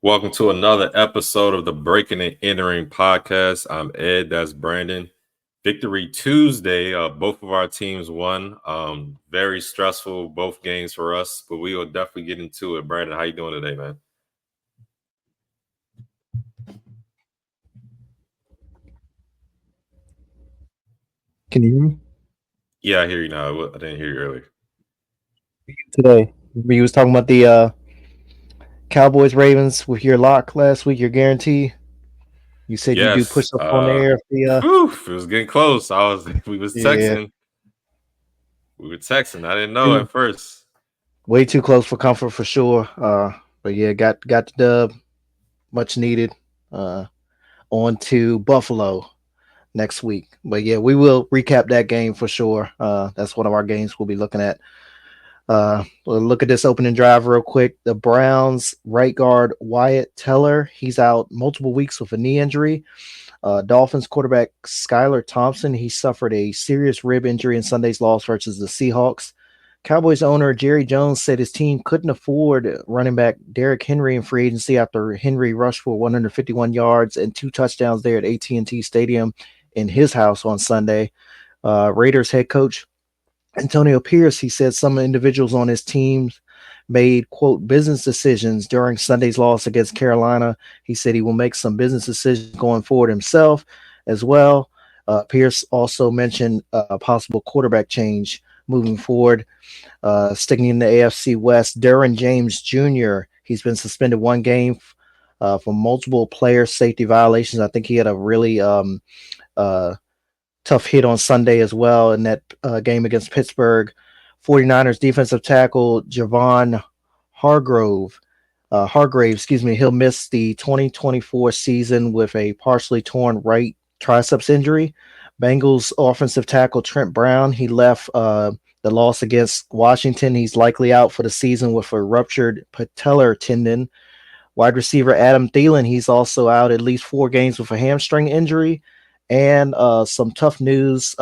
Welcome to another episode of the Breaking and Entering podcast. I'm Ed, that's Brandon. Victory Tuesday. Both of our teams won. Very stressful, both games for us, but we will definitely get into it. Brandon, how you doing today, man? Can you hear me Yeah, I hear you now. I didn't hear you earlier. today? We was talking about the Cowboys Ravens with your lock last week, your guarantee. You said you do Yes. push ups on the air. It was getting close. We was Yeah, texting. We were texting. I didn't know too at first. way too close for comfort for sure. But yeah, got the dub, much needed. Uh, on to Buffalo next week. But yeah, we will recap that game for sure. That's one of our games we'll be looking at. We'll look at this opening drive real quick. The Browns right guard Wyatt Teller, he's out multiple weeks with a knee injury. Dolphins quarterback Skylar Thompson, he suffered a serious rib injury in Sunday's loss versus the Seahawks. Cowboys owner Jerry Jones said his team couldn't afford running back Derrick Henry in free agency after Henry rushed for 151 yards and 2 touchdowns there at AT&T Stadium in his house on Sunday. Raiders head coach Antonio Pierce, he said some individuals on his team made, quote, business decisions during Sunday's loss against Carolina. He said he will make some business decisions going forward himself as well. Pierce also mentioned a possible quarterback change moving forward. Sticking in the AFC West, Derwin James Jr., he's been suspended one game for multiple player safety violations. I think he had a really uh, tough hit on Sunday as well in that game against Pittsburgh. 49ers defensive tackle Javon Hargrove, Hargrave, excuse me, he'll miss the 2024 season with a partially torn right triceps injury. Bengals offensive tackle Trent Brown, he left the loss against Washington. He's likely out for the season with a ruptured patellar tendon. Wide receiver Adam Thielen, he's also out at least 4 games with a hamstring injury. And some tough news,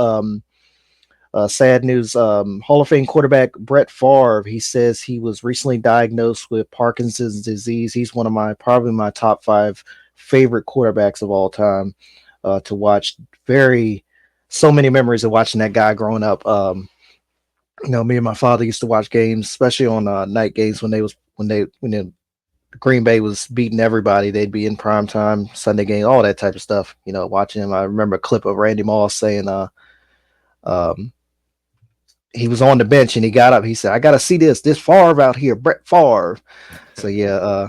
sad news. Hall of Fame quarterback Brett Favre, he says he was recently diagnosed with Parkinson's disease. He's one of probably my top 5 favorite quarterbacks of all time to watch. So many memories of watching that guy growing up. Me and my father used to watch games, especially on night games when Green Bay was beating everybody. They'd be in prime time, Sunday game, all that type of stuff. Watching him. I remember a clip of Randy Moss saying, um, he was on the bench and he got up. He said, "I got to see this Favre out here, Brett Favre." So yeah,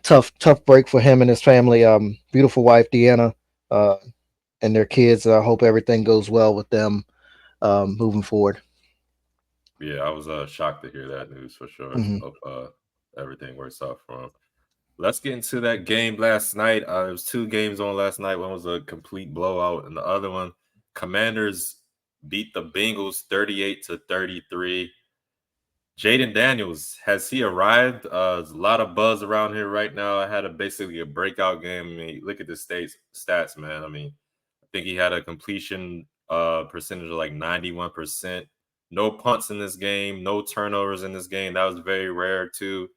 tough break for him and his family. Beautiful wife Deanna, and their kids. I hope everything goes well with them moving forward. Yeah, I was shocked to hear that news for sure. Mm-hmm. Hope everything works out for him. Let's get into that game last night. There was 2 games on last night. One was a complete blowout, and the other one, Commanders beat the Bengals 38-33. Jaden Daniels, has he arrived? There's a lot of buzz around here right now. I had basically a breakout game. I mean, look at the stats, man. I mean, I think he had a completion percentage of like 91%. No punts in this game, no turnovers in this game. That was very rare too.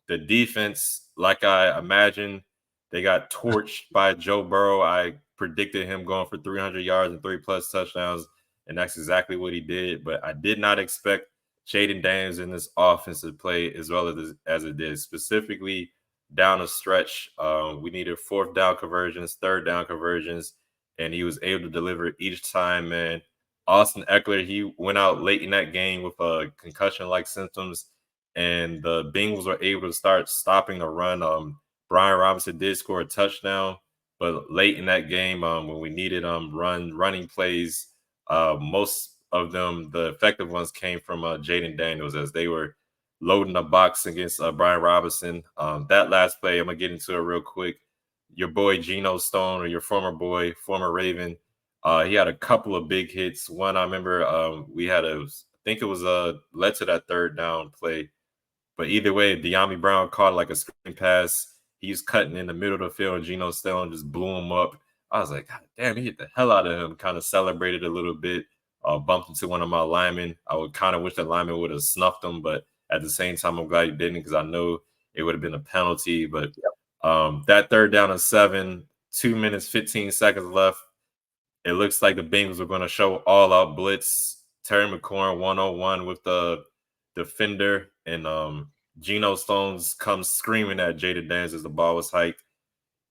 The defense, like I imagined, they got torched by Joe Burrow. I predicted him going for 300 yards and 3+ touchdowns, and that's exactly what he did. But I did not expect Jaden Daniels in this offensive play as well as it did, specifically down a stretch. We needed 4th down conversions, 3rd down conversions, and he was able to deliver each time, man. Austin Eckler, he went out late in that game with concussion-like symptoms, and the Bengals were able to start stopping the run. Brian Robinson did score a touchdown, but late in that game, when we needed running plays, most of them, the effective ones, came from Jaden Daniels as they were loading the box against Brian Robinson. That last play, I'm gonna get into it real quick. Your boy Geno Stone, or your former Raven, he had a couple of big hits. One, I remember I think it was led to that 3rd down play. But either way, De'Ami Brown caught like a screen pass. He's cutting in the middle of the field, and Geno Stone just blew him up. I was like, God damn, he hit the hell out of him. Kind of celebrated a little bit, bumped into one of my linemen. I would kind of wish the lineman would have snuffed him, but at the same time, I'm glad he didn't, because I know it would have been a penalty. But that 3rd down and 7, 2 minutes, 15 seconds left. It looks like the Bengals are going to show all out blitz. Terry McLaurin 1-on-1 with the defender, and Geno Stones comes screaming at Jayden Daniels as the ball was hiked.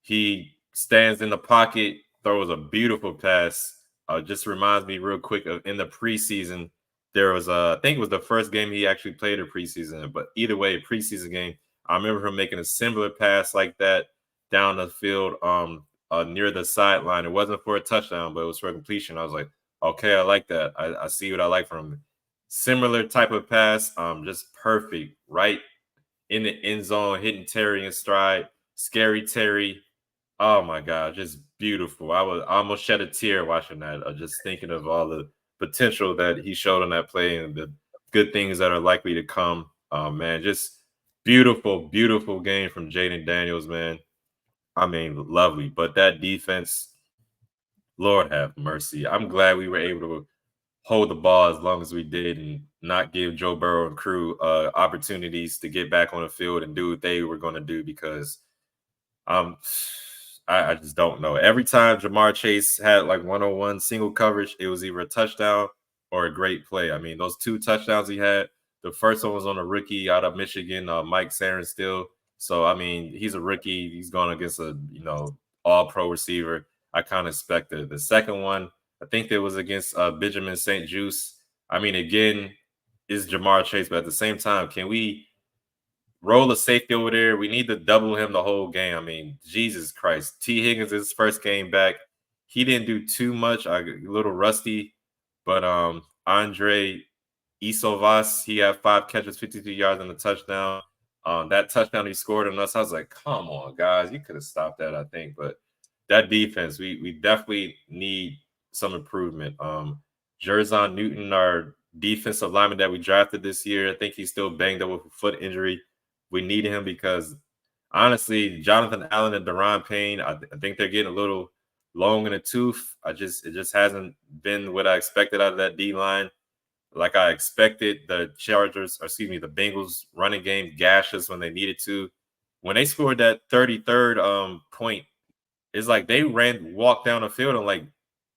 He stands in the pocket, throws a beautiful pass. Just reminds me real quick of in the preseason, there was I think it was the first game he actually played a preseason, but either way, preseason game, I remember him making a similar pass like that down the field near the sideline. It wasn't for a touchdown, but it was for a completion. I was like, okay, I like that. I see what I like from him. Similar type of pass, just perfect, right in the end zone, hitting Terry in stride. Scary Terry. Oh my God, just beautiful. I almost shed a tear watching that, just thinking of all the potential that he showed on that play and the good things that are likely to come. Man, just beautiful, beautiful game from Jayden Daniels, man. I mean, lovely. But that defense, Lord have mercy. I'm glad we were able to hold the ball as long as we did and not give Joe Burrow and crew opportunities to get back on the field and do what they were going to do, because um, I just don't know. Every time Jamar Chase had like 1-on-1 single coverage, it was either a touchdown or a great play. I mean, those 2 touchdowns he had, the first one was on a rookie out of Michigan, Mike Sarenstill. So, I mean, he's a rookie. He's going against a, all-pro receiver. I kind of expected. The second one, I think it was against Benjamin St-Juste. I mean, again, is Jamar Chase, but at the same time, can we roll a safety over there? We need to double him the whole game. I mean, Jesus Christ. T. Higgins, his first game back, he didn't do too much. A little rusty, but Andre Isovas, he had 5 catches, 52 yards, and a touchdown. That touchdown he scored on us, I was like, come on, guys. You could have stopped that, I think. But that defense, we definitely need some improvement. Jerzon Newton, our defensive lineman that we drafted this year, I think he's still banged up with a foot injury. We need him because, honestly, Jonathan Allen and Daron Payne, I think they're getting a little long in the tooth. It just hasn't been what I expected out of that D-line. Like I expected, the Bengals running game gash us when they needed to. When they scored that 33rd point, it's like they walked down the field in like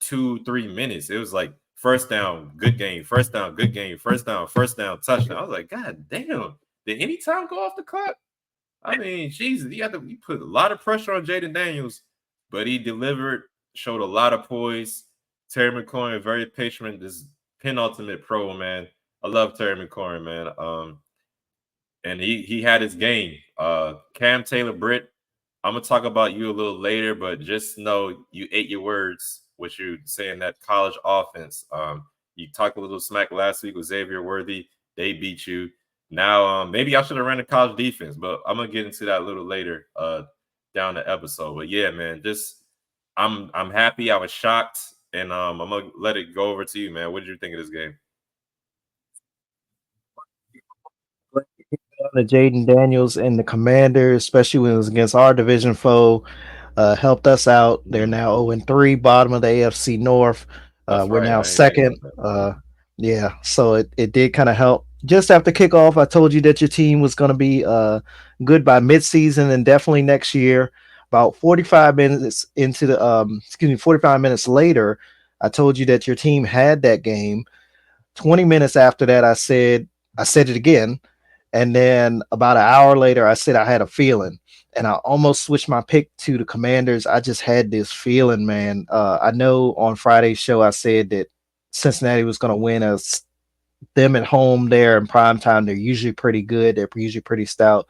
2-3 minutes. It was like first down, good game, first down, good game, first down, touchdown. I was like, God damn, did any time go off the clock? I mean, Jesus, you put a lot of pressure on Jayden Daniels, but he delivered, showed a lot of poise. Terry McLaurin, very patient, this penultimate pro, man. I love Terry McLaurin, man. And he had his game. Cam Taylor-Britt, I'm gonna talk about you a little later, but just know you ate your words with you saying that college offense. You talked a little smack last week with Xavier Worthy. They beat you. Now, maybe I should have ran a college defense, but I'm gonna get into that a little later down the episode. But yeah, man, I'm happy. I was shocked, and I'm gonna let it go over to you, man. What did you think of this game? The Jayden Daniels and the Commanders, especially when it was against our division foe, helped us out. They're now 0-3, bottom of the AFC North. We're now second. Yeah, so it did kind of help. Just after kickoff, I told you that your team was going to be good by midseason and definitely next year. About 45 minutes into the 45 minutes later, I told you that your team had that game. 20 minutes after that, I said it again. And then about an hour later, I said I had a feeling, and I almost switched my pick to the Commanders. I just had this feeling, man. I know on Friday's show I said that Cincinnati was going to win us. Them at home there in prime time, they're usually pretty good. They're usually pretty stout.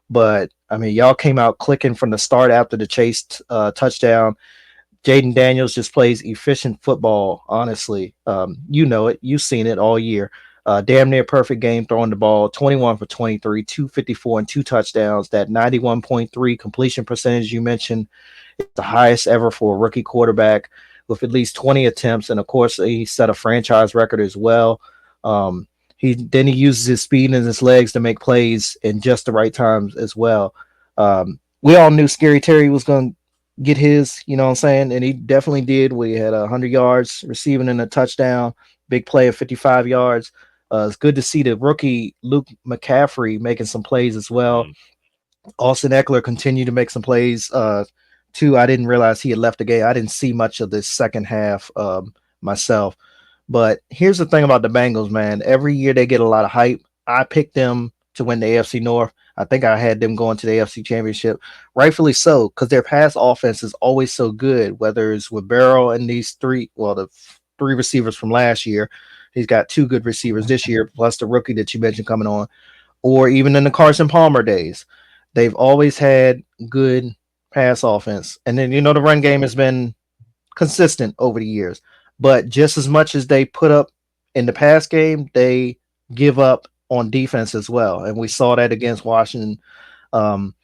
But, I mean, y'all came out clicking from the start after the Chase touchdown. Jayden Daniels just plays efficient football, honestly. You know it. You've seen it all year. Damn near perfect game throwing the ball, 21 for 23, 254 and 2 touchdowns. That 91.3 completion percentage you mentioned is the highest ever for a rookie quarterback with at least 20 attempts. And of course, he set a franchise record as well. He uses his speed and his legs to make plays in just the right times as well. We all knew Scary Terry was going to get his, you know what I'm saying? And he definitely did. We had 100 yards receiving and a touchdown, big play of 55 yards. It's good to see the rookie Luke McCaffrey making some plays as well. Austin Eckler continued to make some plays. Too, I didn't realize he had left the game. I didn't see much of this second half myself. But here's the thing about the Bengals, man. Every year they get a lot of hype. I picked them to win the AFC North. I think I had them going to the AFC Championship, rightfully so, because their pass offense is always so good. Whether it's with Barrow and these three, well, the three receivers from last year, he's got two good receivers this year, plus the rookie that you mentioned coming on, or even in the Carson Palmer days, they've always had good pass offense. And then the run game has been consistent over the years. But just as much as they put up in the pass game, they give up on defense as well. And we saw that against Washington um,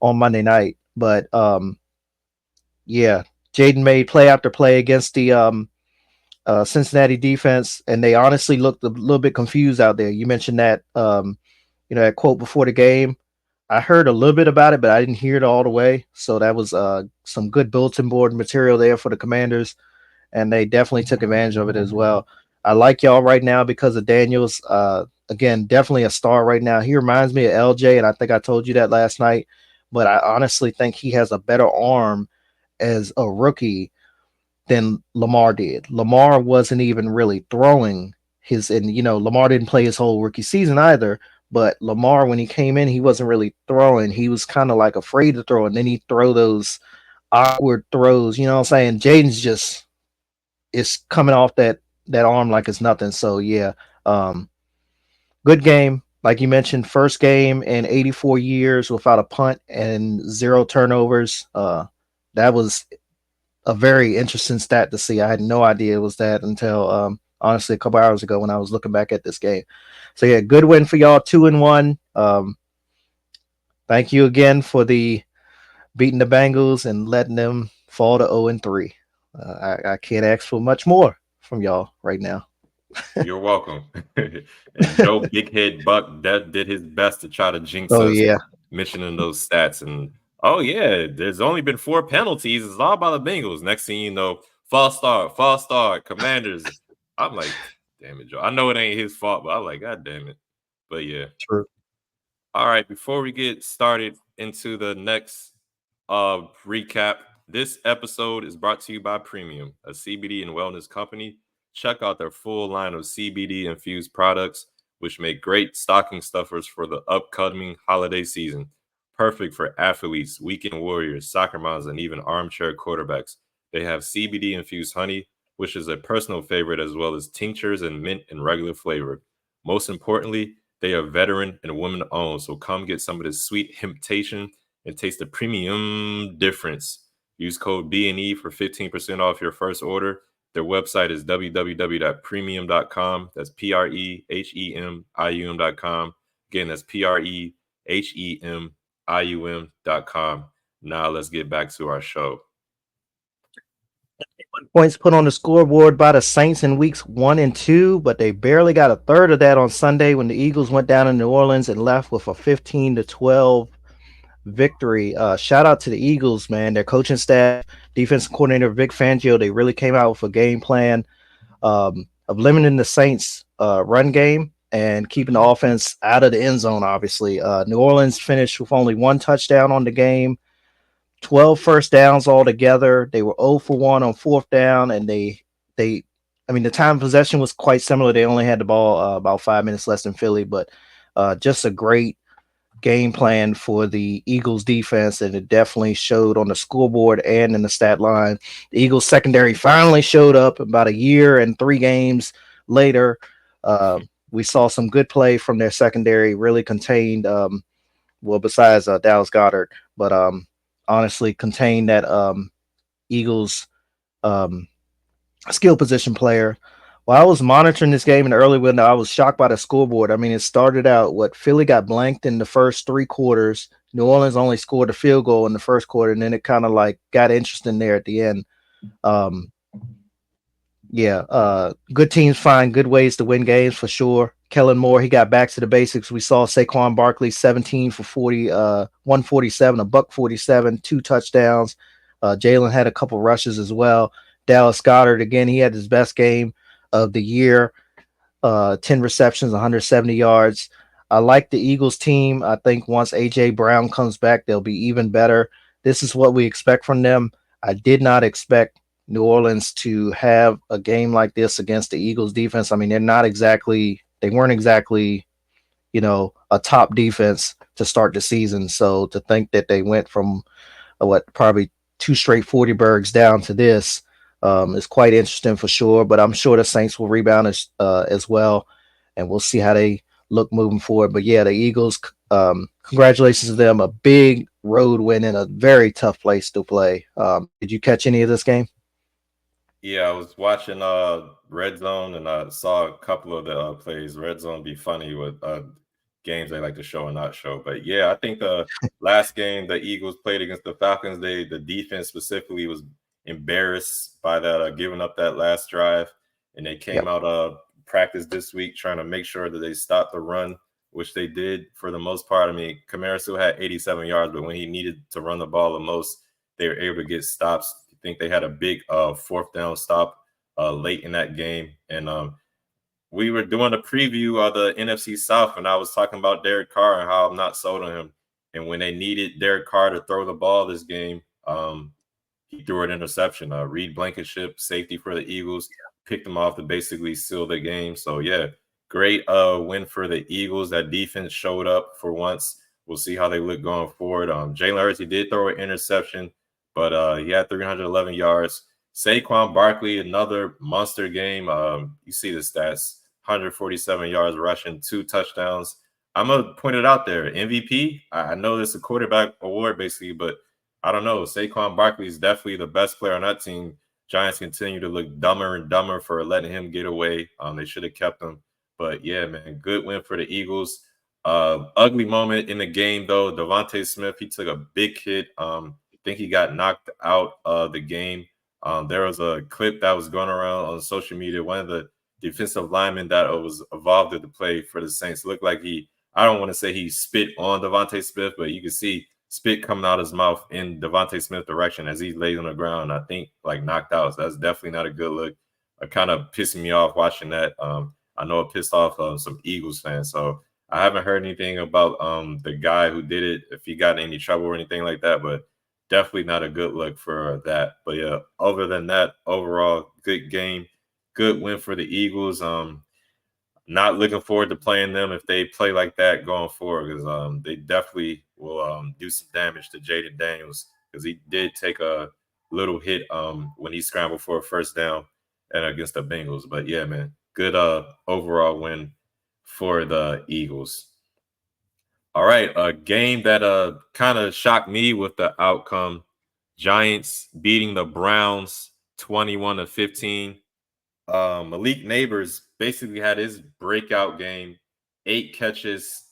on Monday night. But yeah, Jaden made play after play against the Cincinnati defense, and they honestly looked a little bit confused out there. You mentioned that that quote before the game. I heard a little bit about it, but I didn't hear it all the way. So that was some good bulletin board material there for the Commanders, and they definitely took advantage of it as well. I like y'all right now because of Daniels. Again, definitely a star right now. He reminds me of LJ, and I think I told you that last night. But I honestly think he has a better arm as a rookie than Lamar did. Lamar wasn't even really throwing Lamar didn't play his whole rookie season either. But Lamar, when he came in, he wasn't really throwing. He was kind of like afraid to throw, and then he'd throw those awkward throws. You know what I'm saying? Jaden's just is coming off that arm like it's nothing. So yeah, good game. Like you mentioned, first game in 84 years without a punt and 0 turnovers. That was a very interesting stat to see. I had no idea it was that until honestly a couple hours ago when I was looking back at this game. So yeah, good win for y'all, 2-1. Thank you again for the beating the Bengals and letting them fall to 0-3. I can't ask for much more from y'all right now. You're welcome. And Joe Big Head Buck that did his best to try to jinx Oh us, yeah, mentioning those stats. And oh yeah, there's only been 4 penalties. It's all by the Bengals. Next thing you know, false start, Commanders. I'm like, damn it, Joe. I know it ain't his fault, but I'm like, God damn it. But yeah. true. All right, before we get started into the next recap, this episode is brought to you by Premium, a CBD and wellness company. Check out their full line of CBD infused products, which make great stocking stuffers for the upcoming holiday season. Perfect for athletes, weekend warriors, soccer moms, and even armchair quarterbacks. They have CBD infused honey, which is a personal favorite, as well as tinctures and mint and regular flavor. Most importantly, they are veteran and women owned, so come get some of this sweet hemptation and taste the premium difference. Use code BNE for 15% off your first order. Their website is www.premium.com. That's PREHEMIUM.com. Again, that's PREHEMIUM.com. Now let's get back to our show. Points put on the scoreboard by the Saints in weeks 1 and 2, but they barely got a third of that on Sunday when the Eagles went down in New Orleans and left with a 15-12 victory. Shout out to the Eagles, man. Their coaching staff, defensive coordinator Vic Fangio, they really came out with a game plan of limiting the Saints' run game and keeping the offense out of the end zone, obviously. New Orleans finished with only 1 touchdown on the game, 12 first downs altogether. They were 0 for 1 on 4th down, and the time of possession was quite similar. They only had the ball about 5 minutes less than Philly, but just a great game plan for the Eagles defense, and it definitely showed on the scoreboard and in the stat line. The Eagles secondary finally showed up about a year and 3 games later. We saw some good play from their secondary, really contained, besides Dallas Goedert, but honestly contained that Eagles skill position player. While I was monitoring this game in the early window, I was shocked by the scoreboard. I mean, it started out Philly got blanked in the first 3 quarters. New Orleans only scored a field goal in the first quarter, and then it kind of got interesting there at the end. Good teams find good ways to win games for sure. Kellen Moore, he got back to the basics. We saw Saquon Barkley 17 for 40, 147, a buck 47, 2 touchdowns. Jalen had a couple rushes as well. Dallas Goedert, again, he had his best game of the year, 10 receptions, 170 yards. I like the Eagles team. I think once AJ Brown comes back, they'll be even better. This is what we expect from them. I did not expect New Orleans to have a game like this against the Eagles defense. I mean, they weren't exactly, a top defense to start the season. So to think that they went from probably two straight 40 burgs down to this is quite interesting for sure. But I'm sure the Saints will rebound as well, and we'll see how they look moving forward. But yeah, the Eagles, congratulations to them. A big road win in a very tough place to play. Did you catch any of this game? Yeah, I was watching Red Zone and I saw a couple of the plays. Red Zone be funny with games they like to show and not show. But yeah, I think the last game the Eagles played against the Falcons, the defense specifically was embarrassed by that giving up that last drive, and they came Yep. out practice this week trying to make sure that they stopped the run, which they did for the most part. I mean, Kamara still had 87 yards, but when he needed to run the ball the most, they were able to get stops. I think they had a big fourth down stop late in that game, and we were doing a preview of the NFC South, and I was talking about Derek Carr and how I'm not sold on him. And when they needed Derek Carr to throw the ball this game, he threw an interception. Reed Blankenship, safety for the Eagles, picked him off to basically seal the game. So yeah, great win for the Eagles. That defense showed up for once. We'll see how they look going forward. Jalen Hurts, he did throw an interception, but he had 311 yards. Saquon Barkley, another monster game. You see the stats: 147 yards rushing, 2 touchdowns. I'm gonna point it out there. MVP. I know it's a quarterback award basically, but I don't know. Saquon Barkley is definitely the best player on that team. Giants continue to look dumber and dumber for letting him get away. They should have kept him. But yeah, man, good win for the Eagles. Ugly moment in the game though. Devontae Smith, he took a big hit. I think he got knocked out of the game. There was a clip that was going around on social media. One of the defensive linemen that was involved in the play for the Saints looked like I don't want to say he spit on Devontae Smith, but you can see spit coming out his mouth in Devontae Smith's direction as he lays on the ground. I think like knocked out. So that's definitely not a good look. It kind of pissing me off watching that. I know it pissed off some Eagles fans. So I haven't heard anything about the guy who did it, if he got in any trouble or anything like that, but definitely not a good look for that. But yeah, other than that, overall good game, good win for the Eagles. Not looking forward to playing them if they play like that going forward, because they definitely will do some damage to Jaden Daniels, because he did take a little hit when he scrambled for a first down and against the Bengals. But yeah, man, good overall win for the Eagles. All right, a game that kind of shocked me with the outcome. Giants beating the Browns 21-15. Malik Neighbors basically had his breakout game, 8 catches,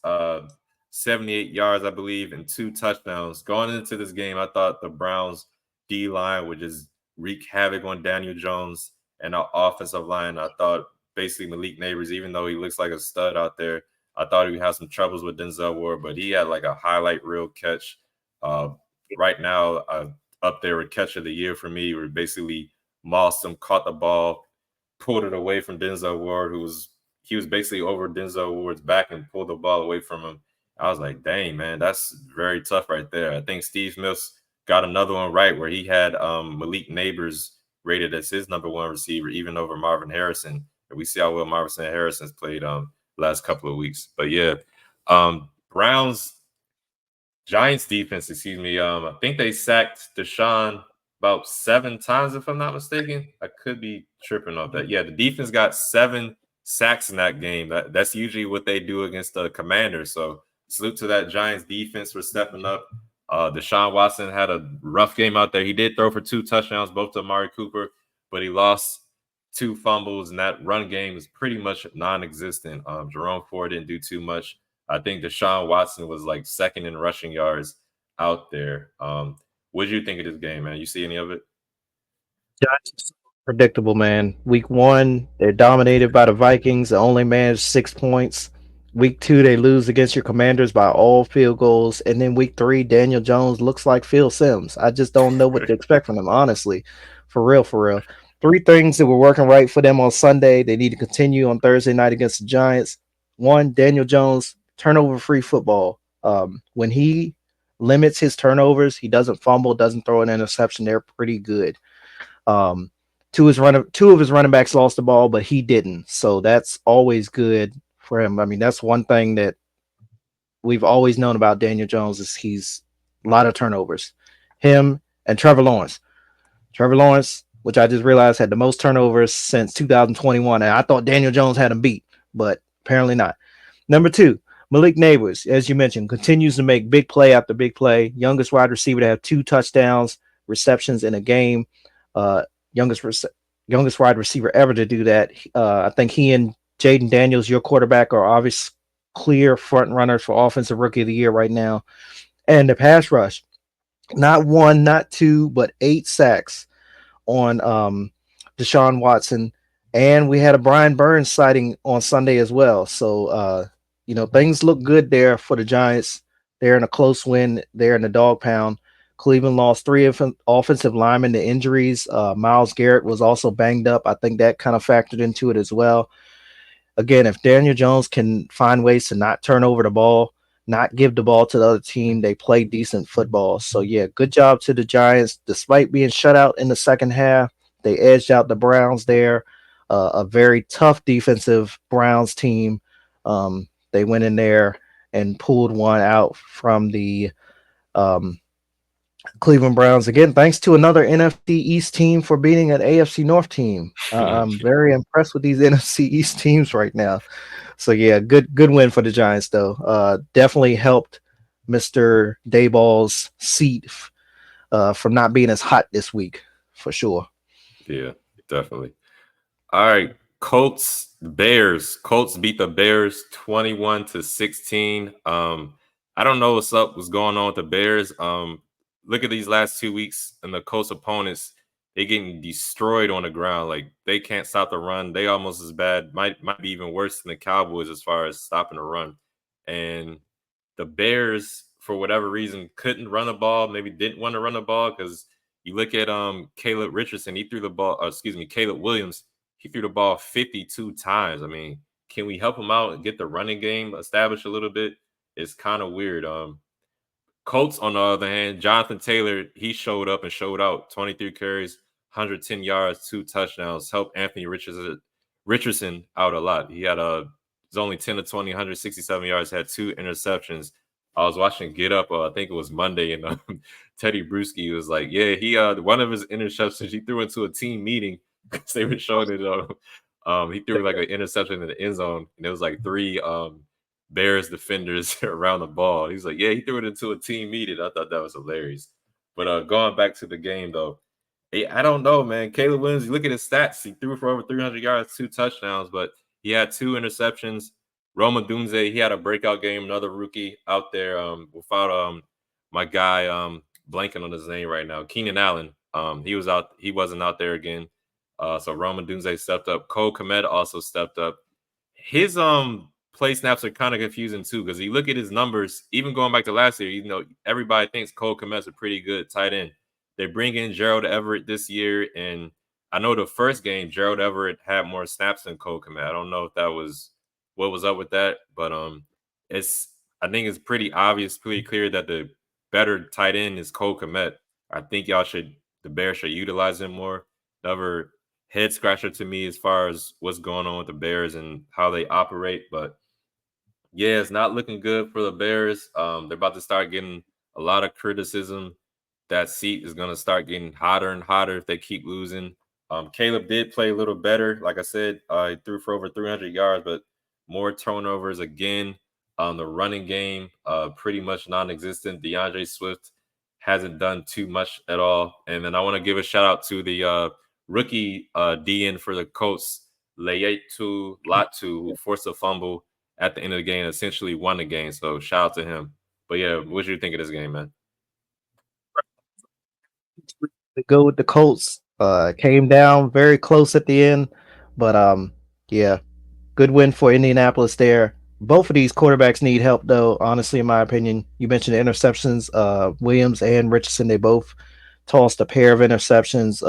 78 yards, I believe, and 2 touchdowns. Going into this game, I thought the Browns D line would just wreak havoc on Daniel Jones and our offensive line. I thought basically Malik Neighbors, even though he looks like a stud out there, I thought he would have some troubles with Denzel Ward, but he had like a highlight reel catch. Right now, up there with catch of the year for me, where basically Moss caught the ball, pulled it away from Denzel Ward, he was basically over Denzel Ward's back and pulled the ball away from him. I was like, dang, man, that's very tough right there. I think Steve Smith got another one right where he had Malik Neighbors rated as his number 1 receiver, even over Marvin Harrison. And we see how well Marvin Harrison's played last couple of weeks. But yeah, Giants defense, excuse me. I think they sacked Deshaun about 7 times, if I'm not mistaken. I could be tripping off that. Yeah, the defense got 7 sacks in that game. That's usually what they do against the Commanders. So salute to that Giants defense for stepping up. Deshaun Watson had a rough game out there. He did throw for 2 touchdowns, both to Amari Cooper, but he lost 2 fumbles, and that run game is pretty much non-existent. Jerome Ford didn't do too much. I think Deshaun Watson was like 2nd in rushing yards out there. What did you think of this game, man? You see any of it? Giants predictable, man. Week 1, they're dominated by the Vikings. They only managed 6 points. Week 2, they lose against your Commanders by all field goals. And then week 3, Daniel Jones looks like Phil Simms. I just don't know what to expect from them, honestly. For real, for real. 3 things that were working right for them on Sunday. They need to continue on Thursday night against the Giants. 1, Daniel Jones turnover-free football. When he limits his turnovers, he doesn't fumble, doesn't throw an interception. They're pretty good. Um, two of his running backs lost the ball, but he didn't. So that's always good for him. I mean, that's one thing that we've always known about Daniel Jones is he's a lot of turnovers. Him and Trevor Lawrence. Trevor Lawrence, which I just realized had the most turnovers since 2021, and I thought Daniel Jones had him beat, but apparently not. Number 2, Malik Neighbors, as you mentioned, continues to make big play after big play. Youngest wide receiver to have 2 touchdowns, receptions in a game. Uh, youngest youngest wide receiver ever to do that. I think he and Jaden Daniels, your quarterback, are obvious clear front runners for offensive rookie of the year right now. And the pass rush, not 1, not 2, but 8 sacks on Deshaun Watson. And we had a Brian Burns sighting on Sunday as well. So, things look good there for the Giants. They're in a close win. They're in the dog pound. Cleveland lost 3 offensive linemen to injuries. Myles Garrett was also banged up. I think that kind of factored into it as well. Again, if Daniel Jones can find ways to not turn over the ball, not give the ball to the other team, they play decent football. So, yeah, good job to the Giants. Despite being shut out in the second half, they edged out the Browns there. A very tough defensive Browns team. They went in there and pulled one out from the Cleveland Browns. Again, thanks to another NFC East team for beating an AFC North team. I'm very impressed with these NFC East teams right now. So yeah, good win for the Giants though. Definitely helped Mr. Dayball's seat from not being as hot this week for sure. Yeah, definitely. All right, Colts, Bears. Colts beat the Bears 21-16. I don't know what's going on with the Bears. Look at these last 2 weeks and the Colts opponents. They getting destroyed on the ground. Like they can't stop the run. They almost as bad, might be even worse than the Cowboys as far as stopping the run. And the Bears, for whatever reason, couldn't run the ball. Maybe didn't want to run the ball because you look at Caleb Richardson. He threw the ball. Caleb Williams. He threw the ball 52 times. I mean, can we help him out and get the running game established a little bit? It's kind of weird. Colts, on the other hand, Jonathan Taylor, he showed up and showed out. 23 carries, 110 yards, 2 touchdowns. Helped Anthony Richardson out a lot. He had was only 10 to 20, 167 yards, had 2 interceptions. I was watching Get Up, I think it was Monday, and Teddy Bruschi was like, yeah, he one of his interceptions he threw into a team meeting because they were showing it. He threw like an interception in the end zone, and it was like 3 Bears defenders around the ball. He's like, yeah, he threw it into a team meeting. I thought that was hilarious. But going back to the game, though, I don't know, man. Caleb Williams, you look at his stats. He threw for over 300 yards, 2 touchdowns, but he had 2 interceptions. Roma Dunze, he had a breakout game, another rookie out there without my guy blanking on his name right now, Keenan Allen. He wasn't out there again. So Roma Dunze stepped up. Cole Kmet also stepped up. His play snaps are kind of confusing too, because you look at his numbers, even going back to last year, everybody thinks Cole Kmet's a pretty good tight end. They bring in Gerald Everett this year, and I know the first game, Gerald Everett had more snaps than Cole Kmet. I don't know if that was what was up with that, but I think it's pretty obvious, pretty clear that the better tight end is Cole Kmet. I think the Bears should utilize him more. Another head scratcher to me as far as what's going on with the Bears and how they operate, but yeah, it's not looking good for the Bears. They're about to start getting a lot of criticism. That seat is going to start getting hotter and hotter if they keep losing. Caleb did play a little better. Like I said, he threw for over 300 yards, but more turnovers again. The running game, pretty much non-existent. DeAndre Swift hasn't done too much at all. And then I want to give a shout out to the rookie DN for the Colts, Laiatu Latu, who forced a fumble at the end of the game, essentially won the game. So shout out to him. But yeah, what do you think of this game, man? Go with the Colts. Came down very close at the end, but yeah, good win for Indianapolis there. Both of these quarterbacks need help, though. Honestly, in my opinion, you mentioned the interceptions. Williams and Richardson, they both tossed a pair of interceptions,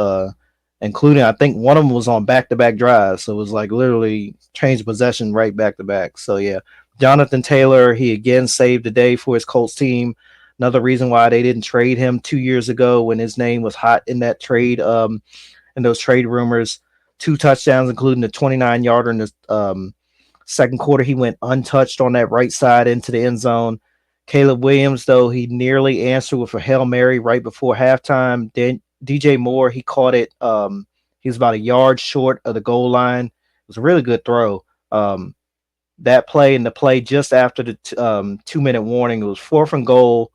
including I think one of them was on back-to-back drives, so it was like literally change possession right back to back. So yeah, Jonathan Taylor, he again saved the day for his Colts team. Another reason why they didn't trade him 2 years ago when his name was hot in that trade, in those trade rumors. 2 touchdowns, including the 29-yarder in the second quarter. He went untouched on that right side into the end zone. Caleb Williams, though, he nearly answered with a Hail Mary right before halftime. Then DJ Moore, he caught it. He was about a yard short of the goal line. It was a really good throw. That play and the play just after the 2-minute warning, it was 4th and goal.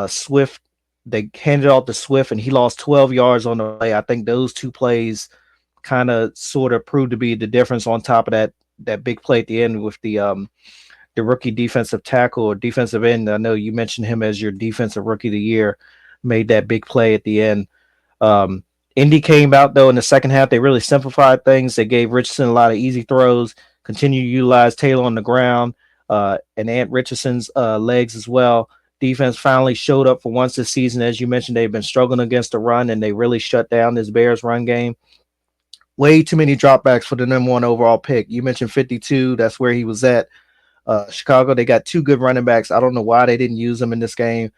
Swift, they handed off to Swift, and he lost 12 yards on the play. I think those two plays kind of sort of proved to be the difference on top of that big play at the end with the rookie defensive tackle or defensive end. I know you mentioned him as your defensive rookie of the year, made that big play at the end. Indy came out, though, in the second half. They really simplified things. They gave Richardson a lot of easy throws, continue to utilize Taylor on the ground, and Ant Richardson's legs as well. Defense finally showed up for once this season. As you mentioned, they've been struggling against the run, and they really shut down this Bears run game. Way too many dropbacks for the number 1 overall pick. You mentioned 52. That's where he was at. Chicago, they got 2 good running backs. I don't know why they didn't use them in this game.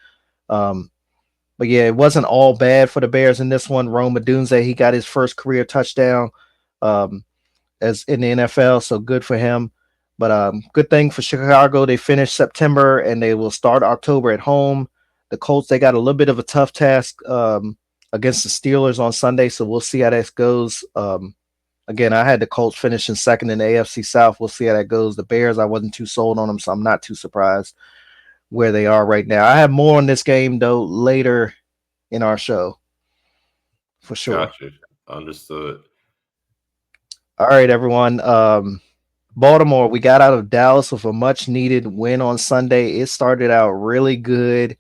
But yeah, it wasn't all bad for the Bears in this one. Rome Odunze, he got his first career touchdown as in the NFL, so good for him. But good thing for Chicago, they finished September and they will start October at home. The Colts, they got a little bit of a tough task against the Steelers on Sunday, so we'll see how that goes. Again, I had the Colts finishing second in the AFC South. We'll see how that goes. The Bears, I wasn't too sold on them, so I'm not too surprised where they are right now. I have more on this game, though, later in our show, for sure. Gotcha. Understood. All right, everyone. Baltimore, we got out of Dallas with a much-needed win on Sunday. It started out really good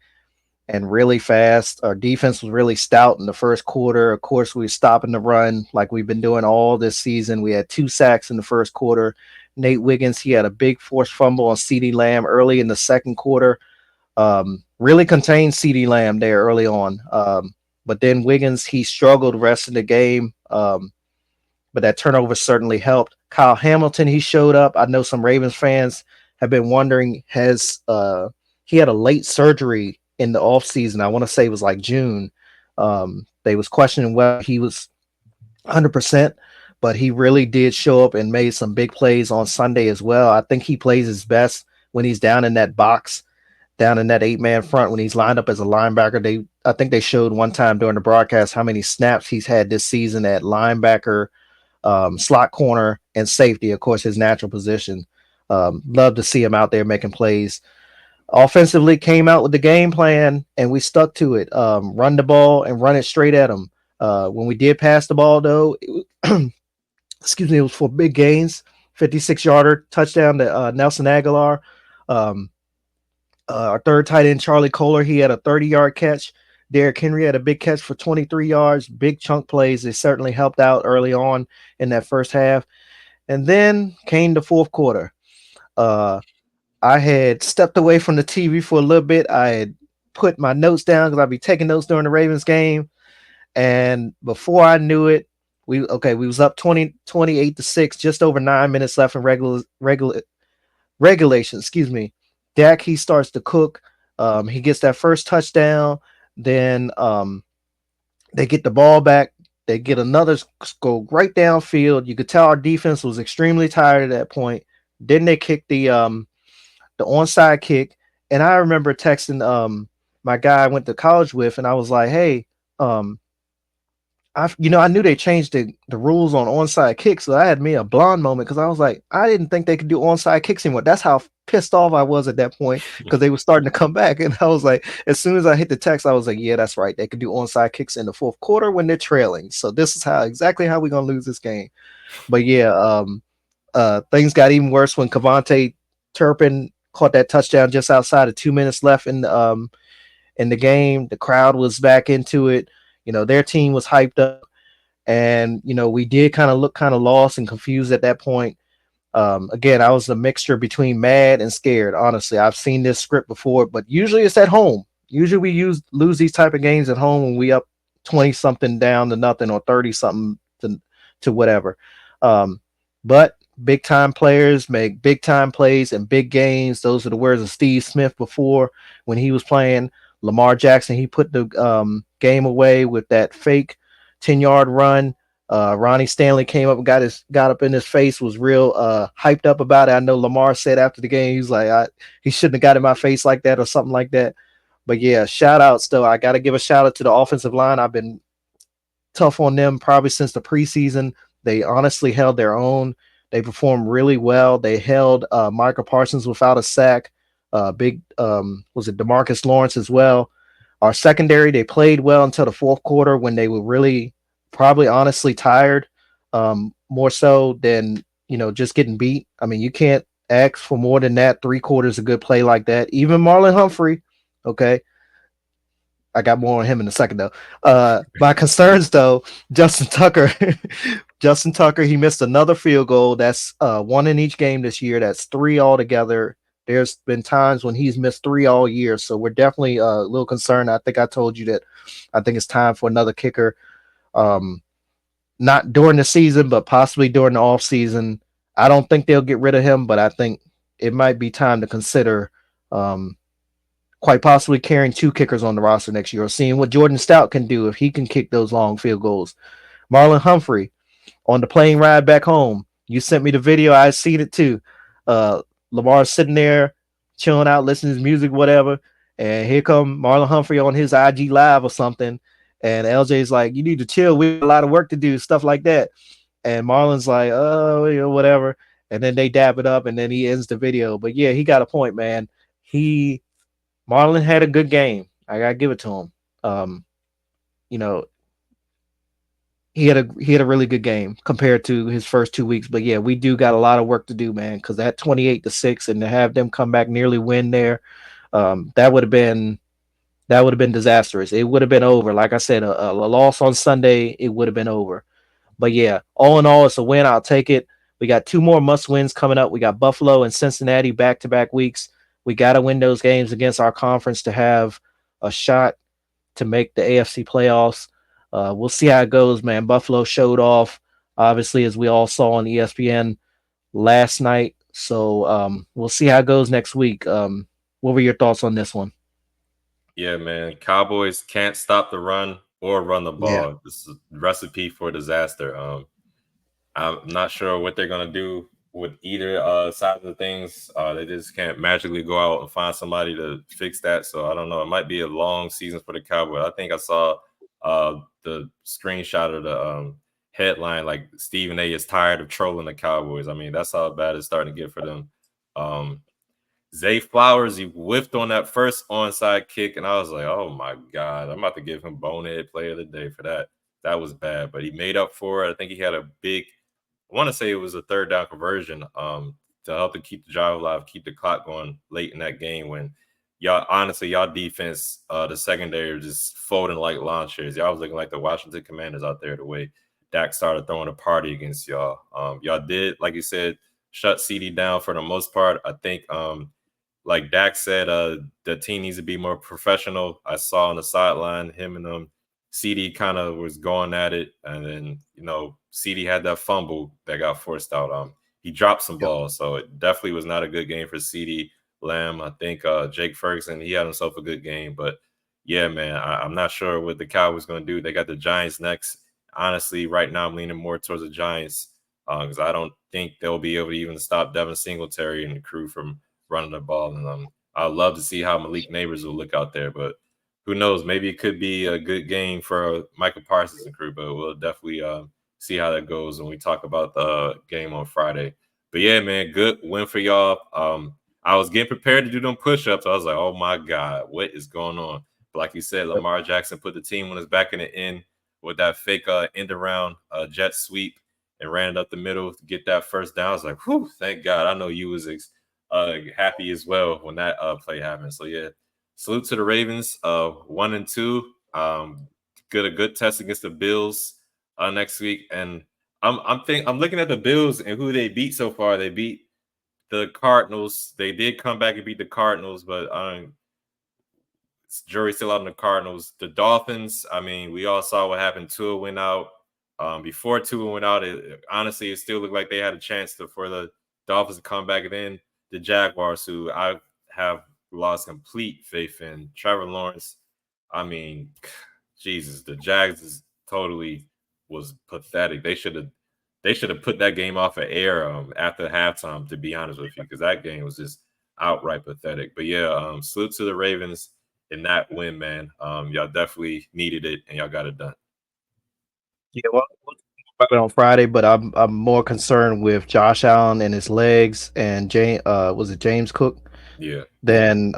and really fast. Our defense was really stout in the first quarter. Of course, we were stopping the run like we've been doing all this season. We had 2 sacks in the first quarter. Nate Wiggins, he had a big forced fumble on CeeDee Lamb early in the second quarter. Really contained CeeDee Lamb there early on. But then Wiggins, he struggled the rest of the game. But that turnover certainly helped. Kyle Hamilton, he showed up. I know some Ravens fans have been wondering, he had a late surgery in the offseason. I want to say it was like June. They was questioning whether he was 100%, but he really did show up and made some big plays on Sunday as well. I think he plays his best when he's down in that box, down in that 8-man front, when he's lined up as a linebacker. I think they showed one time during the broadcast how many snaps he's had this season at linebacker, slot corner, and safety, of course, his natural position. Love to see him out there making plays. Offensively, came out with the game plan, and we stuck to it. Run the ball and run it straight at him. When we did pass the ball, though, it was for big gains. 56-yarder touchdown to Nelson Aguilar. Our third tight end, Charlie Kohler, he had a 30-yard catch. Derrick Henry had a big catch for 23 yards. Big chunk plays. They certainly helped out early on in that first half. And then came the fourth quarter. I had stepped away from the TV for a little bit. I had put my notes down because I'd be taking notes during the Ravens game. And before I knew it, we was up 28-6, just over 9 minutes left in regulation. Excuse me. Dak, he starts to cook. He gets that first touchdown. Then they get the ball back. They get another go right downfield. You could tell our defense was extremely tired at that point. Then they kicked the onside kick. And I remember texting my guy I went to college with, and I was like, hey, I knew they changed the rules on onside kicks, so I had me a blonde moment because I was like, I didn't think they could do onside kicks anymore. That's how pissed off I was at that point because they were starting to come back. And I was like, as soon as I hit the text, I was like, yeah, that's right. They could do onside kicks in the fourth quarter when they're trailing. So this is exactly how we're gonna lose this game. But yeah, things got even worse when Kevontae Turpin caught that touchdown just outside of 2 minutes left in the game. The crowd was back into it. Their team was hyped up, and we did kind of look lost and confused at that point. Again, I was a mixture between mad and scared. Honestly, I've seen this script before, but usually it's at home. Usually we lose these type of games at home when we up 20-something down to nothing or 30-something to whatever. But big time players make big time plays in big games. Those are the words of Steve Smith before when he was playing. Lamar Jackson, he put the game away with that fake 10-yard run. Ronnie Stanley came up and got up in his face, was real hyped up about it. I know Lamar said after the game, he's like, he shouldn't have got in my face like that or something like that. But yeah, shout outs though. I got to give a shout out to the offensive line. I've been tough on them probably since the preseason. They honestly held their own. They performed really well. They held Micah Parsons without a sack. Big was it Demarcus Lawrence as well. Our secondary, they played well until the fourth quarter when they were really probably honestly tired, more so than just getting beat. I mean, you can't ask for more than that. 3/4 a good play like that. Even Marlon Humphrey, okay. I got more on him in a second though. My concerns though, Justin Tucker. Justin Tucker, he missed another field goal. That's one in each game this year. That's three altogether. There's been times when he's missed three all year. So we're definitely a little concerned. I think I told you that I think it's time for another kicker. Not during the season, but possibly during the off season. I don't think they'll get rid of him, but I think it might be time to consider quite possibly carrying two kickers on the roster next year or seeing what Jordan Stout can do if he can kick those long field goals. Marlon Humphrey on the plane ride back home. You sent me the video. I seen it too. Lamar's sitting there chilling out, listening to his music, whatever. And here come Marlon Humphrey on his IG live or something. And LJ's like, you need to chill. We have a lot of work to do, stuff like that. And Marlon's like, oh, whatever. And then they dab it up and then he ends the video. But yeah, he got a point, man. Marlon had a good game. I gotta give it to him. You know, he had a really good game compared to his first 2 weeks. But yeah, we do got a lot of work to do, man. Because that 28-6 and to have them come back nearly win there, that would have been disastrous. It would have been over. Like I said, a loss on Sunday, it would have been over. But yeah, all in all, it's a win. I'll take it. We got two more must wins coming up. We got Buffalo and Cincinnati back-to-back weeks. We got to win those games against our conference to have a shot to make the AFC playoffs. We'll see how it goes, man. Buffalo showed off, obviously, as we all saw on ESPN last night. So we'll see how it goes next week. What were your thoughts on this one? Yeah, man. Cowboys can't stop the run or run the ball. Yeah. This is a recipe for disaster. I'm not sure what they're gonna do with either side of the things. They just can't magically go out and find somebody to fix that. So I don't know. It might be a long season for the Cowboys. I think I saw the screenshot of the headline, like Stephen A is tired of trolling the Cowboys. I mean, that's how bad it's starting to get for them. Zay Flowers, he whiffed on that first onside kick, and I was like, oh my God, I'm about to give him bonehead play of the day for that. That was bad, but he made up for it. I think he had a big, I want to say it was a third down conversion to help to keep the drive alive, keep the clock going late in that game when y'all defense, the secondary was just folding like lawn chairs. Y'all was looking like the Washington Commanders out there the way Dak started throwing a party against y'all. Y'all did, like you said, shut CD down for the most part. I think like Dak said, the team needs to be more professional. I saw on the sideline him and CD kind of was going at it, and then CD had that fumble that got forced out. He dropped some balls, so it definitely was not a good game for CD Lamb. I think Jake Ferguson, he had himself a good game, but yeah, man, I'm not sure what the Cowboys going to do. They got the Giants next. Honestly, right now I'm leaning more towards the Giants because I don't think they'll be able to even stop Devin Singletary and the crew from running the ball. And I'd love to see how Malik Neighbors will look out there, but who knows? Maybe it could be a good game for Michael Parsons and crew, but we'll definitely see how that goes when we talk about the game on Friday. But yeah, man, good win for y'all. I was getting prepared to do them push-ups. I was like, oh my God, what is going on? But like you said, Lamar Jackson put the team on his back in the end with that fake end around jet sweep and ran it up the middle to get that first down. I was like, whew, thank God. I know you was happy as well when that play happened. So yeah, salute to the Ravens, 1-2. A good test against the Bills next week. And I'm looking at the Bills and who they beat so far. They beat the Cardinals. They did come back and beat the Cardinals, but jury's still out on the Cardinals. The Dolphins, I mean, we all saw what happened. Tua went out. Before Tua went out, honestly, it still looked like they had a chance for the Dolphins to come back. And then the Jaguars, who I have lost complete faith in. Trevor Lawrence, I mean, Jesus, the Jags was pathetic. They should have put that game off of air after halftime, to be honest with you, because that game was just outright pathetic. But yeah, salute to the Ravens in that win, man. Y'all definitely needed it, and y'all got it done. Yeah, well, we'll talk about it on Friday, but I'm more concerned with Josh Allen and his legs and was it James Cook? Yeah. Than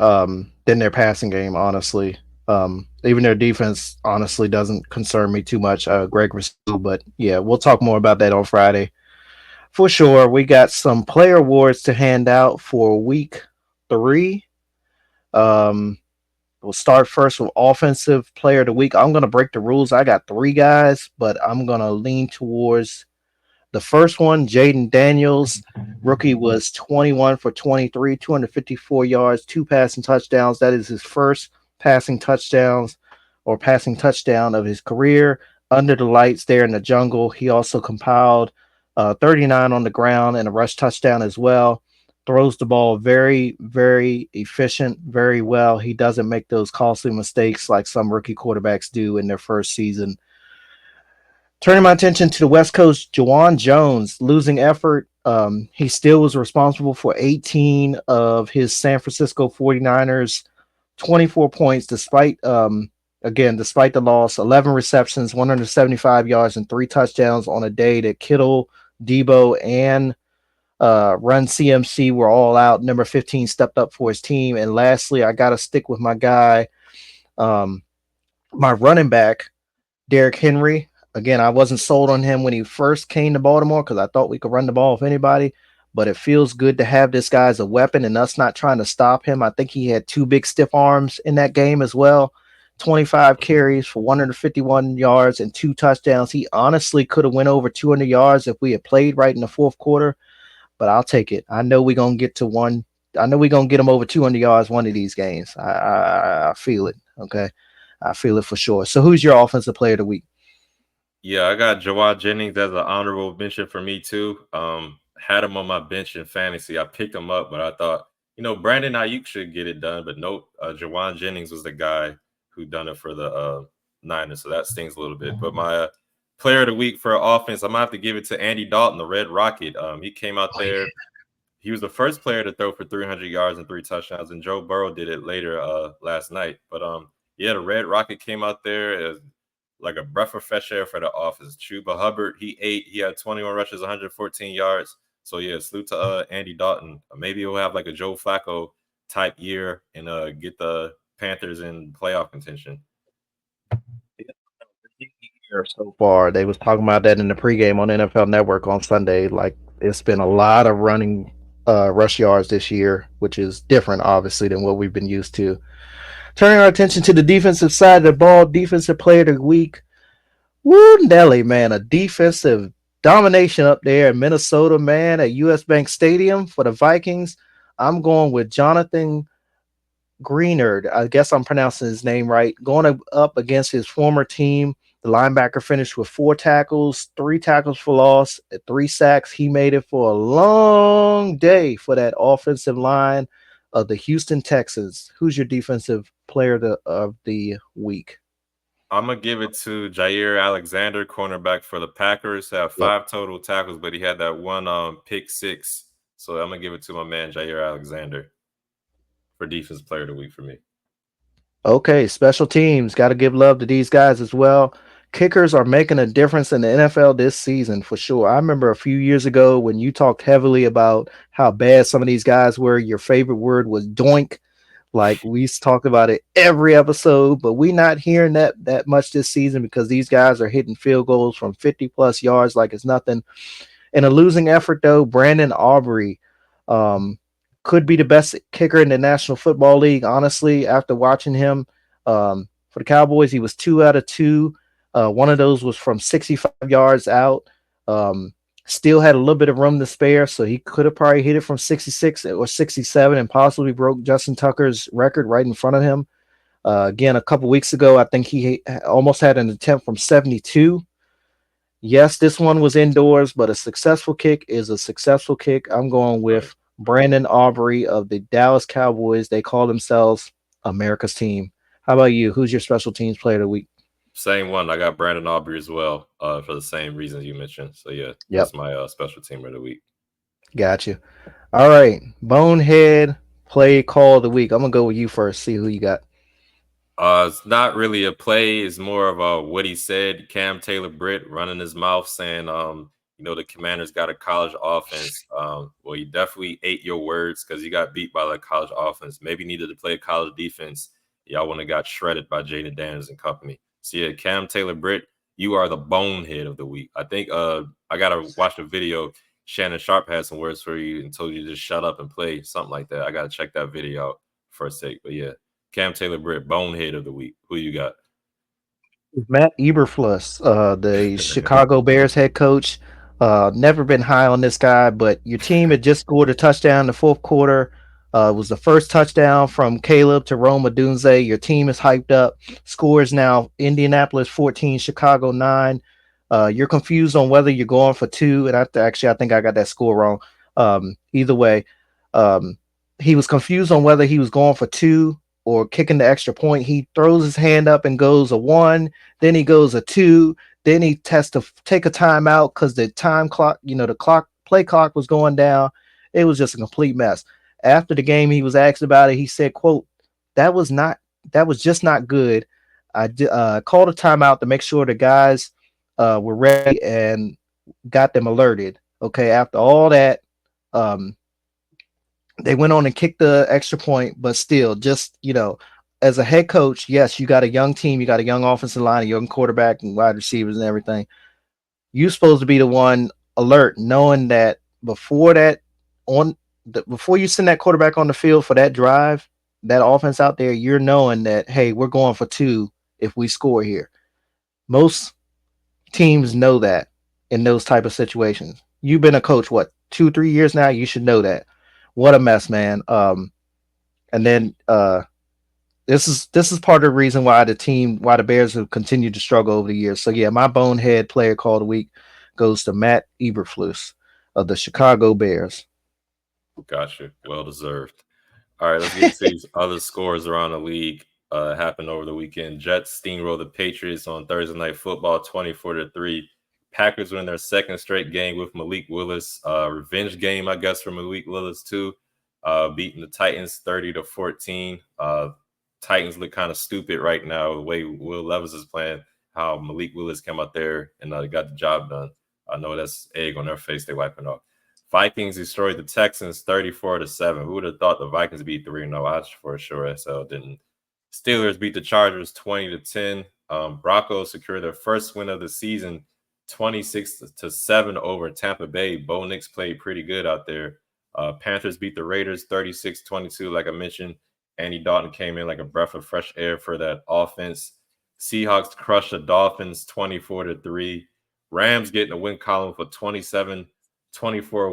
their passing game, honestly. Even their defense honestly doesn't concern me too much. Greg Rousseau, but yeah, we'll talk more about that on Friday. For sure, we got some player awards to hand out for week 3. We'll start first with offensive player of the week. I'm going to break the rules. I got 3 guys, but I'm going to lean towards the first one. Jaden Daniels, rookie, was 21 for 23, 254 yards, 2 passing touchdowns. That is his first passing touchdowns or passing touchdown of his career. Under the lights there in the jungle. He also compiled 39 on the ground and a rush touchdown as well. Throws the ball very, very efficient, very well. He doesn't make those costly mistakes like some rookie quarterbacks do in their first season. Turning my attention to the West Coast, Juwan Jones, losing effort. He still was responsible for 18 of his San Francisco 49ers 24 points, despite the loss. 11 receptions, 175 yards, and 3 touchdowns on a day that Kittle, Debo, and Run CMC were all out. Number 15 stepped up for his team. And lastly, I got to stick with my guy, my running back, Derrick Henry. Again, I wasn't sold on him when he first came to Baltimore because I thought we could run the ball with anybody. But it feels good to have this guy as a weapon and us not trying to stop him. I think he had 2 big stiff arms in that game as well. 25 carries for 151 yards and 2 touchdowns. He honestly could have went over 200 yards if we had played right in the fourth quarter. But I'll take it. I know we're going to get to one. I know we're going to get him over 200 yards one of these games. I feel it. Okay. I feel it for sure. So who's your offensive player of the week? Yeah, I got Jawad Jennings as an honorable mention for me too. Had him on my bench in fantasy. I picked him up, but I thought, Brandon Ayuk should get it done. But nope, Jawad Jennings was the guy who done it for the Niners. So that stings a little bit. But my player of the week for offense, I'm going to have to give it to Andy Dalton, the Red Rocket. He came out there. He was the first player to throw for 300 yards and 3 touchdowns, and Joe Burrow did it later last night. But yeah, the Red Rocket came out there as like a breath of fresh air for the offense. Chuba Hubbard, he had 21 rushes, 114 yards. So yeah, salute to Andy Dalton. Maybe he'll have like a Joe Flacco type year and get the Panthers in playoff contention. So far, they was talking about that in the pregame on NFL Network on Sunday. Like, it's been a lot of running rush yards this year, which is different, obviously, than what we've been used to. Turning our attention to the defensive side of the ball, defensive player of the week. Woo, Nelly, man, a defensive domination up there in Minnesota, man, at US Bank Stadium for the Vikings. I'm going with Jonathan Greenard. I guess I'm pronouncing his name right. Going up against his former team. The linebacker finished with 4 tackles, 3 tackles for loss, 3 sacks. He made it for a long day for that offensive line of the Houston Texans. Who's your defensive player of the week? I'm going to give it to Jair Alexander, cornerback for the Packers. Have 5 total tackles, but he had that one pick 6. So I'm going to give it to my man, Jair Alexander, for defense player of the week for me. Okay, special teams. Got to give love to these guys as well. Kickers are making a difference in the NFL this season for sure. I remember a few years ago when you talked heavily about how bad some of these guys were. Your favorite word was doink. Like, we talk about it every episode, but we're not hearing that much this season because these guys are hitting field goals from 50-plus yards like it's nothing. In a losing effort, though, Brandon Aubrey could be the best kicker in the National Football League, honestly, after watching him. For the Cowboys, he was 2 out of 2. One of those was from 65 yards out. Still had a little bit of room to spare, so he could have probably hit it from 66 or 67 and possibly broke Justin Tucker's record right in front of him. Again, a couple weeks ago, I think he almost had an attempt from 72. Yes, this one was indoors, but a successful kick is a successful kick. I'm going Right. with Brandon Aubrey of the Dallas Cowboys. They call themselves America's team. How about you? Who's your special teams player of the week? Same one. I got Brandon Aubrey as well, for the same reasons you mentioned. So yeah, Yep, that's my special team of the week. got you. All right, Bonehead play call of the week. I'm gonna go with you first. See who you got. It's not really a play. It's more of what he said. Cam Taylor Britt running his mouth saying, the Commanders got a college offense. Well, you definitely ate your words because you got beat by the college offense. Maybe needed to play college defense. Y'all wouldn't have got shredded by Jaden Daniels and company. So yeah, Cam Taylor Britt, you are the bonehead of the week. I think I gotta watch the video. Shannon Sharp had some words for you and told you to shut up and play, something like that. I gotta check that video out for a sake. But yeah. Cam Taylor Britt, bonehead of the week. Who you got? Matt Eberflus, the Chicago Bears head coach. Never been high on this guy, but your team had just scored a touchdown in the fourth quarter. It was the first touchdown from Caleb to Rome Odunze. Your team is hyped up. Scores now Indianapolis 14, Chicago 9. You're confused on whether you're going for two, and I think I got that score wrong. Either way, um, he was confused on whether he was going for two or kicking the extra point. He throws his hand up and goes a one, then he goes a two. Then he has to take a timeout because the time clock, the play clock was going down. It was just a complete mess. After the game, he was asked about it. He said, "quote That was not. That was just not good. I called a timeout to make sure the guys were ready and got them alerted. Okay, after all that, um, they went on and kicked the extra point, but still, just as a head coach, yes, you got a young team, you got a young offensive line, a young quarterback, and wide receivers and everything. You're supposed to be the one alert, knowing that before that before you send that quarterback on the field for that drive, that offense out there, you're knowing that hey, we're going for two if we score here. Most teams know that in those type of situations. You've been a coach what 2 3 years now. You should know that. What a mess, man. And then this is part of the reason why the Bears have continued to struggle over the years. So yeah, my bonehead player call of the week goes to Matt Eberflus of the Chicago Bears. Gotcha. Well deserved. All right, let's get into these other scores around the league. Happened over the weekend. Jets steamrolled the Patriots on Thursday Night Football, 24-3. Packers win their second straight game with Malik Willis. Revenge game, I guess, for Malik Willis too. Beating the Titans 30-14. Titans look kind of stupid right now the way Will Levis is playing. How Malik Willis came out there and got the job done. I know that's egg on their face. They wiping off. Vikings destroyed the Texans 34-7. Who would have thought the Vikings beat 3-0? I for sure SL didn't. Steelers beat the Chargers 20-10. Broncos secured their first win of the season 26-7 over Tampa Bay. Bo Nix played pretty good out there. Panthers beat the Raiders 36-22, like I mentioned. Andy Dalton came in like a breath of fresh air for that offense. Seahawks crushed the Dolphins 24-3. Rams getting a win column for 27-24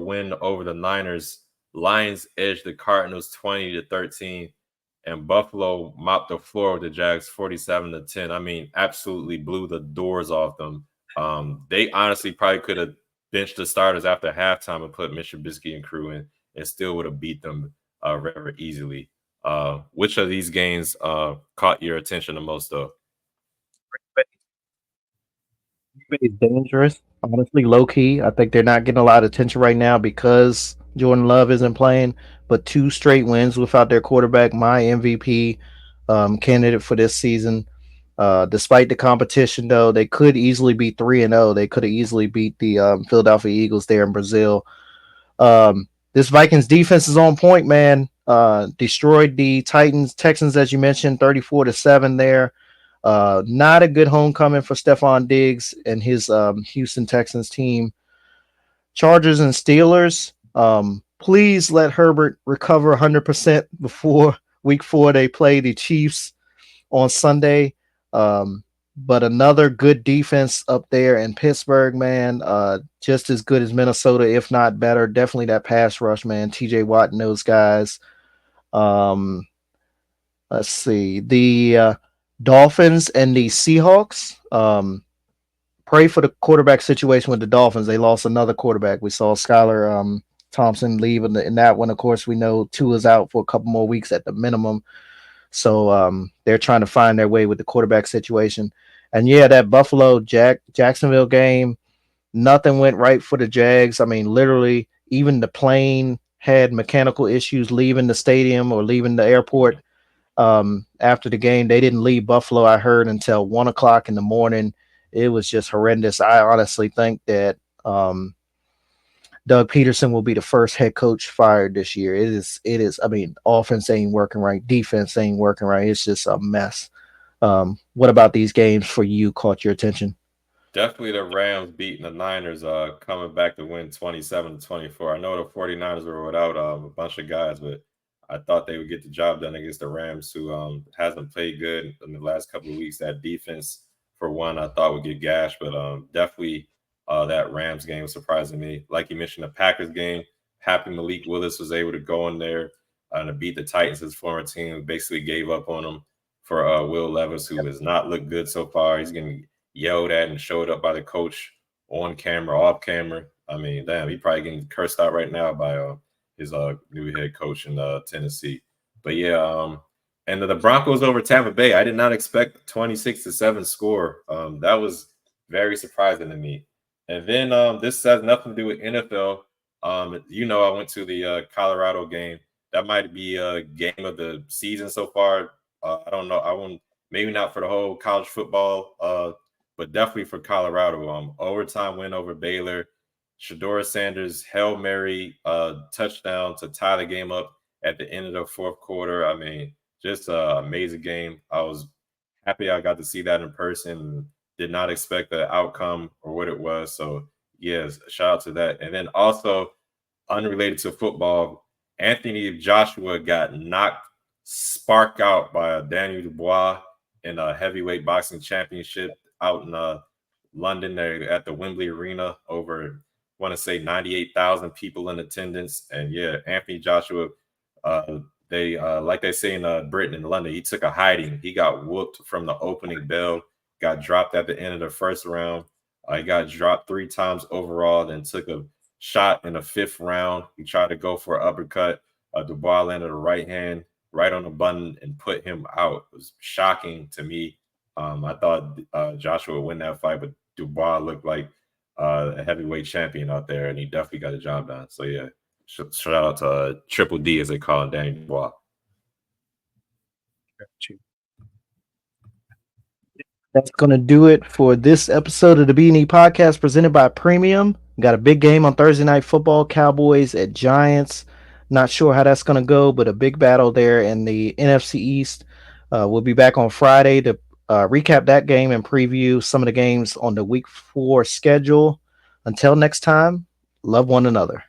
win over the Niners. Lions edged the Cardinals 20-13. And Buffalo mopped the floor with the Jags 47-10. I mean, absolutely blew the doors off them. They honestly probably could have benched the starters after halftime and put Mitch Trubisky and crew in and still would have beat them very easily. Which of these games caught your attention the most, though? Is dangerous, honestly, low key. I think they're not getting a lot of attention right now because Jordan Love isn't playing. But two straight wins without their quarterback, my MVP candidate for this season. Despite the competition, though, they could easily be 3-0. They could have easily beat the Philadelphia Eagles there in Brazil. This Vikings defense is on point, man. Destroyed the Texans, as you mentioned, 34-7 there. Not a good homecoming for Stephon Diggs and his Houston Texans team. Chargers and Steelers. Please let Herbert recover 100% before week 4. They play the Chiefs on Sunday. But another good defense up there in Pittsburgh, man. Just as good as Minnesota, if not better. Definitely that pass rush, man. TJ Watt and those guys. Let's see. The Dolphins and the Seahawks. pray for the quarterback situation with the Dolphins. They lost another quarterback. We saw Skylar Thompson leave in that one. Of course, we know Tua's out for a couple more weeks at the minimum. So they're trying to find their way with the quarterback situation. And yeah, that Buffalo Jacksonville game, nothing went right for the Jags. I mean, literally, even the plane had mechanical issues leaving the stadium or leaving the airport. After the game, they didn't leave Buffalo, I heard, until 1 o'clock in the morning. It was just horrendous. I honestly think that Doug Peterson will be the first head coach fired this year. It is. I mean, offense ain't working right. Defense ain't working right. It's just a mess. What about these games for you caught your attention? Definitely the Rams beating the Niners, coming back to win 27-24. I know the 49ers were without a bunch of guys, but I thought they would get the job done against the Rams, who hasn't played good in the last couple of weeks. That defense, for one, I thought would get gashed, but definitely that Rams game was surprising me. Like you mentioned, the Packers game, happy Malik Willis was able to go in there to beat the Titans, his former team, who basically gave up on him for Will Levis, who has not looked good so far. He's getting yelled at and showed up by the coach on camera, off camera. I mean, damn, he probably getting cursed out right now by his new head coach in Tennessee. But yeah, and the Broncos over Tampa Bay. I did not expect 26-7 score. That was very surprising to me. And then this has nothing to do with NFL. I went to the Colorado game. That might be a game of the season so far. I don't know. I won't. Maybe not for the whole college football, but definitely for Colorado. Overtime win over Baylor. Shedeur Sanders Hail Mary touchdown to tie the game up at the end of the fourth quarter. I mean, just an amazing game. I was happy I got to see that in person. Did not expect the outcome or what it was. So yes, shout out to that. And then also unrelated to football, Anthony Joshua got sparked out by Daniel Dubois in a heavyweight boxing championship out in London there at the Wembley Arena. Over, want to say 98,000 people in attendance. And yeah, Anthony Joshua, they like they say in Britain and London, he took a hiding. He got whooped from the opening bell, got dropped at the end of the first round. He got dropped 3 times overall, then took a shot in the 5th round. He tried to go for an uppercut. Dubois landed a right hand right on the button and put him out. It was shocking to me. I thought Joshua would win that fight, but Dubois looked like a heavyweight champion out there, and he definitely got the job done. So yeah, shout out to Triple D, as they call him, Daniel Dubois. That's going to do it for this episode of the B&E Podcast presented by Premium. Got a big game on Thursday Night Football, Cowboys at Giants. Not sure how that's going to go, but a big battle there in the NFC East. We'll be back on Friday to recap that game and preview some of the games on the Week 4 schedule. Until next time, love one another.